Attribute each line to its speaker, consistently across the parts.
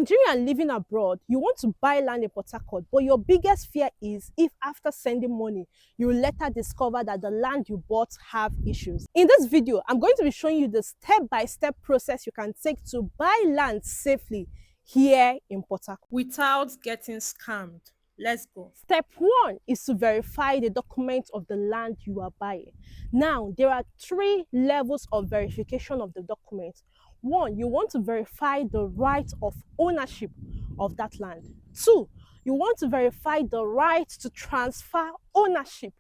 Speaker 1: Nigerian living abroad, you want to buy land in Port Harcourt, but your biggest fear is if after sending money, you later discover that the land you bought have issues. In this video, I'm going to be showing you the step-by-step process you can take to buy land safely here in Port Harcourt without getting scammed. Let's go. Step 1 is to verify the documents of the land you are buying. Now, there are 3 levels of verification of the documents. 1, you want to verify the right of ownership of that land. 2, you want to verify the right to transfer ownership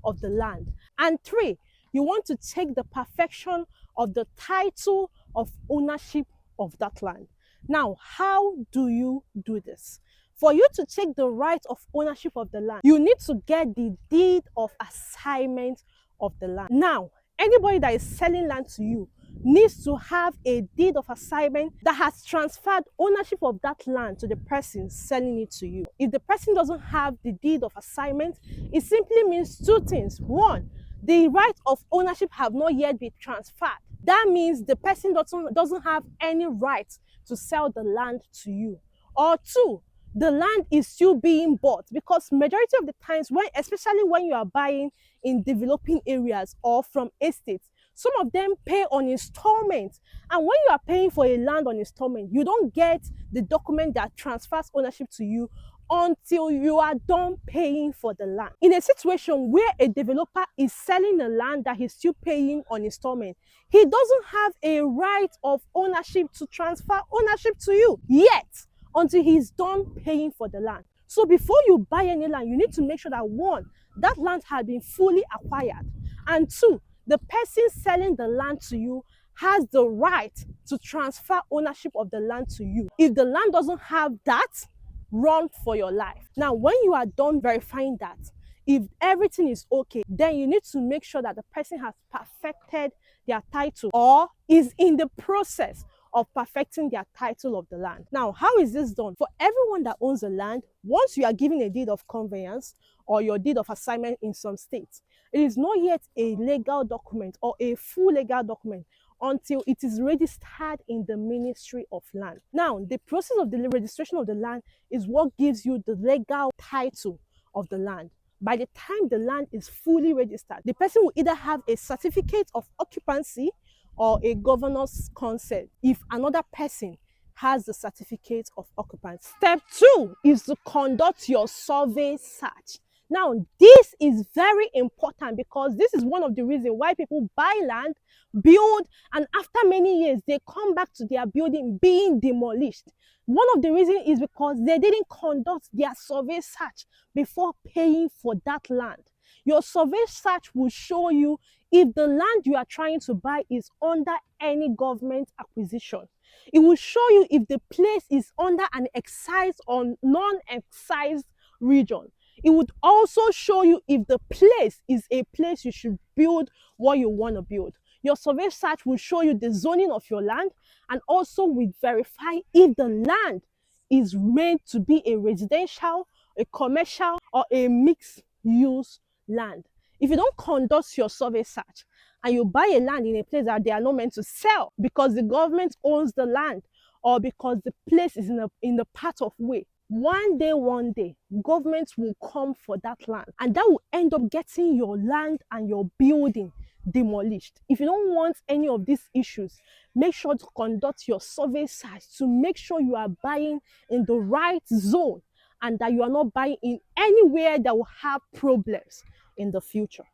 Speaker 1: of the land. And 3, you want to take the perfection of the title of ownership of that land. Now, how do you do this? For you to take the right of ownership of the land, you need to get the deed of assignment of the land. Now, anybody that is selling land to you needs to have a deed of assignment that has transferred ownership of that land to the person selling it to you. If the person doesn't have the deed of assignment, it simply means 2 things. 1, the right of ownership have not yet been transferred. That means the person doesn't have any right to sell the land to you. Or 2, the land is still being bought, because majority of the times, especially when you are buying in developing areas or from estates, some of them pay on installment. And when you are paying for a land on installment, you don't get the document that transfers ownership to you until you are done paying for the land. In a situation where a developer is selling a land that he's still paying on installment, he doesn't have a right of ownership to transfer ownership to you yet, until he's done paying for the land. So before you buy any land, you need to make sure that 1, that land has been fully acquired, and 2, the person selling the land to you has the right to transfer ownership of the land to you. If the land doesn't have that, run for your life. Now, when you are done verifying that, if everything is okay, then you need to make sure that the person has perfected their title or is in the process of perfecting their title of the land. Now, how is this done? For everyone that owns a land, once you are given a deed of conveyance or your deed of assignment in some states, it is not yet a legal document or a full legal document until it is registered in the Ministry of Land. Now, the process of the registration of the land is what gives you the legal title of the land. By the time the land is fully registered, the person will either have a certificate of occupancy or a governor's consent if another person has the certificate of occupancy. Step 2 is to conduct your survey search. Now, this is very important because this is one of the reasons why people buy land, build, and after many years, they come back to their building being demolished. One of the reasons is because they didn't conduct their survey search before paying for that land. Your survey search will show you if the land you are trying to buy is under any government acquisition. It will show you if the place is under an excised or non-excised region. It would also show you if the place is a place you should build what you want to build. Your survey search will show you the zoning of your land, and also will verify if the land is meant to be a residential, a commercial, or a mixed use land. If you don't conduct your survey search and you buy a land in a place that they are not meant to sell because the government owns the land or because the place is in the part of way, one day, government will come for that land, and that will end up getting your land and your building demolished. If you don't want any of these issues, make sure to conduct your survey search to make sure you are buying in the right zone and that you are not buying in anywhere that will have problems in the future.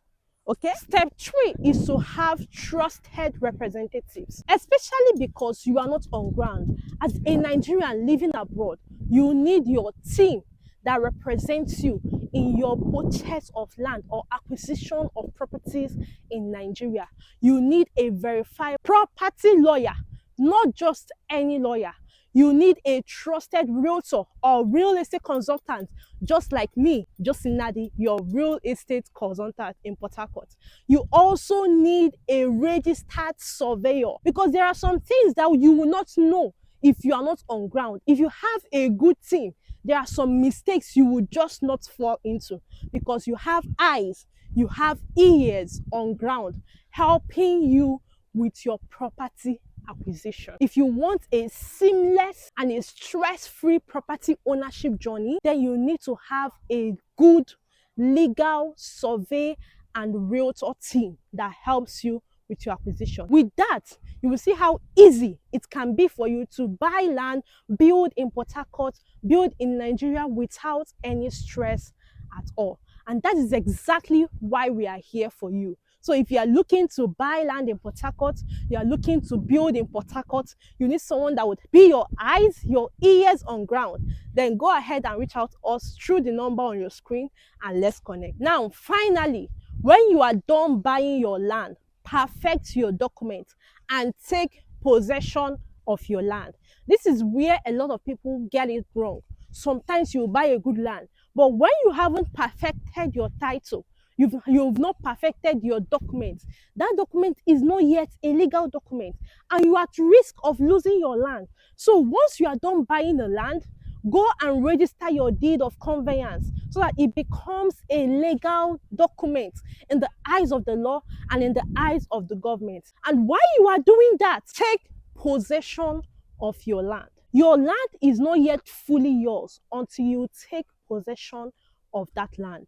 Speaker 1: Okay? Step 3 is to have trusted representatives, especially because you are not on ground. As a Nigerian living abroad, you need your team that represents you in your purchase of land or acquisition of properties in Nigeria. You need a verified property lawyer, not just any lawyer. You need a trusted realtor or real estate consultant, just like me, Josinadi, your real estate consultant in Port Harcourt. You also need a registered surveyor, because there are some things that you will not know if you are not on ground. If you have a good team, there are some mistakes you will just not fall into because you have eyes, you have ears on ground helping you with your property acquisition. If you want a seamless and a stress-free property ownership journey, then you need to have a good legal survey and realtor team that helps you with your acquisition. With that, you will see how easy it can be for you to buy land, build in Port Harcourt, build in Nigeria without any stress at all. And that is exactly why we are here for you. So if you are looking to buy land in Port Harcourt, you are looking to build in Port Harcourt, you need someone that would be your eyes, your ears on ground, then go ahead and reach out to us through the number on your screen and let's connect. Now, finally, when you are done buying your land, perfect your documents and take possession of your land. This is where a lot of people get it wrong. Sometimes you buy a good land, but when you haven't perfected your title, you've not perfected your document, that document is not yet a legal document and you are at risk of losing your land. So once you are done buying the land, go and register your deed of conveyance so that it becomes a legal document in the eyes of the law and in the eyes of the government. And while you are doing that, take possession of your land. Your land is not yet fully yours until you take possession of that land.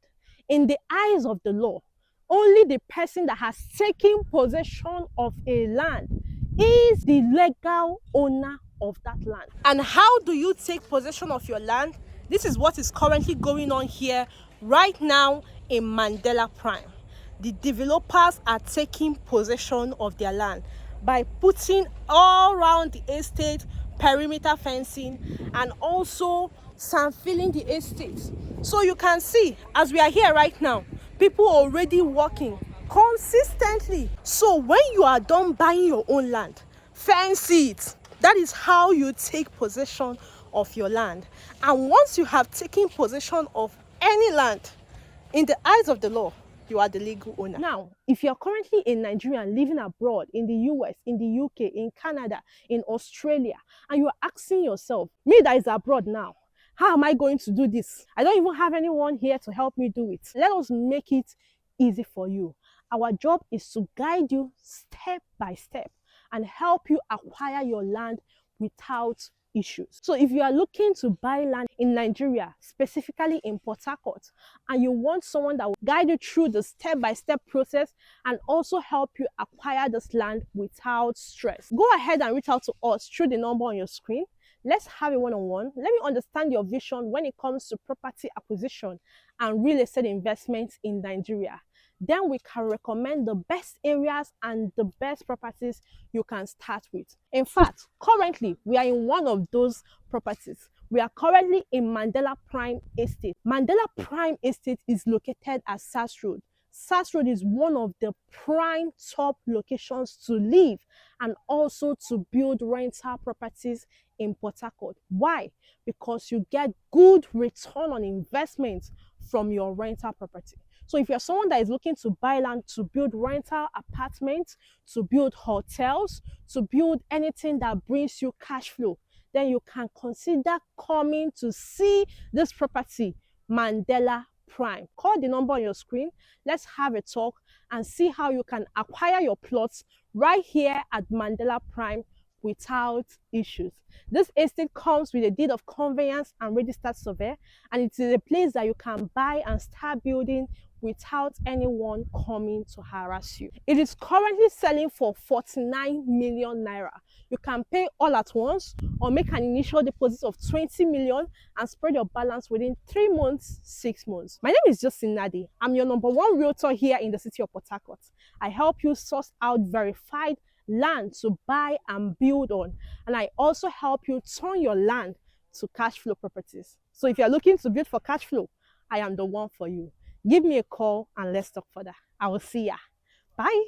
Speaker 1: In the eyes of the law, only the person that has taken possession of a land is the legal owner of that land. And how do you take possession of your land? This is what is currently going on here right now in Mandela Prime. The developers are taking possession of their land by putting all around the estate perimeter fencing and also sand filling the estate. So you can see, as we are here right now, people are already working consistently. So when you are done buying your own land, fence it. That is how you take possession of your land. And once you have taken possession of any land, in the eyes of the law, you are the legal owner. Now, if you're currently a Nigerian living abroad, in the US, in the UK, in Canada, in Australia, and you are asking yourself, me that is abroad now, how am I going to do this? I don't even have anyone here to help me do it. Let us make it easy for you. Our job is to guide you step by step and help you acquire your land without issues. So if you are looking to buy land in Nigeria, specifically in Port Harcourt, and you want someone that will guide you through the step-by-step process and also help you acquire this land without stress, go ahead and reach out to us through the number on your screen. Let's have a one-on-one. Let me understand your vision when it comes to property acquisition and real estate investments in Nigeria. Then we can recommend the best areas and the best properties you can start with. In fact, currently, we are in one of those properties. We are currently in Mandela Prime Estate. Mandela Prime Estate is located at SAS Road. SAS Road is one of the prime top locations to live and also to build rental properties in Port Harcourt. Why? Because you get good return on investment from your rental property. So if you're someone that is looking to buy land to build rental apartments, to build hotels, to build anything that brings you cash flow, then you can consider coming to see this property, Mandela Prime. Call the number on your screen. Let's have a talk and see how you can acquire your plots right here at Mandela Prime without issues. This estate comes with a deed of conveyance and registered survey, and it is a place that you can buy and start building without anyone coming to harass you. It is currently selling for 49 million naira. You can pay all at once or make an initial deposit of 20 million and spread your balance within 3 months, 6 months. My name is Justin Nadi. I'm your #1 realtor here in the city of Port Harcourt. I help you source out verified land to buy and build on, and I also help you turn your land to cash flow properties. So if you're looking to build for cash flow, I am the one for you. Give me a call and let's talk further. I will see ya. Bye.